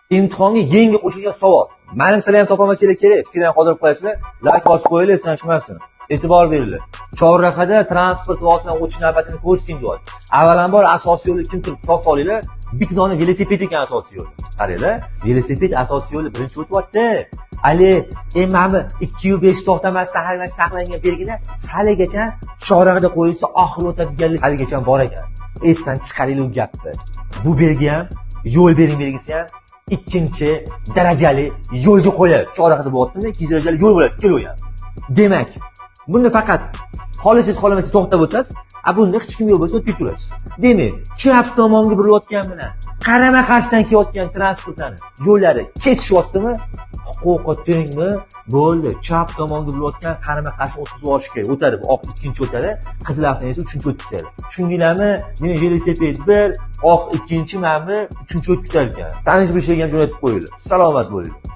imtihonga yangi qo'shilgan savol. Mening sizlar ham topolmasanglar kerak, fikrlarni qoldirib qo'yasizlar, like bosib qo'yinglar, sizlar chiqmasin. E'tibor beringlar. Chorrahada transport vositasidan o'tish navbatini ko'rsating deyapti. Avvalambor asosiy yo'lni kim turib topib olinglar. Bitnoni velosiped ekan asosiy yo'l. Qaranglar, velosiped asosiy yo'li birinchi o'tyapti. Ali, mana 205 to'xtamasdan harakatlanish taqiqlangan belgida haligacha chorrahada qo'yilsa oxir o'tadiganlik haligacha bor ekan. Esdan chiqaringlar u gapni. Bu belgi ham, yo'l bering belgisi ham ikkinchi darajali yo'lga qo'yiladi. Chorrahada bo'lyaptimi? Ikkinchi darajali yo'l bo'ladi, ikkalovi ham. Demak, bunda faqat xohlasangiz xohlamasangiz to'xtab o'tasiz. Bunda hech kim yo'q bo'lsa o'tib turasiz. Demak, chap tomonga burilayotgan bilan qarama-qarshidan kelayotgan transportlarni yo'llari kesishyaptimi? Huquqi tengmi? Bo'ldi. Chap tomonga burilayotgan qarama-qarshi o'tkazib olish kerak. O'tadi, oq ikkinchi o'tadi, qizil avtobus esa uchinchi o'tib ketadi. Tushundinglarmi? Meni velosiped bir, oq ikkinchi, mana uchinchi o'tib ketar ekan. Tanish bilishga ham jo'natib qo'yinglar. Salomat bo'linglar.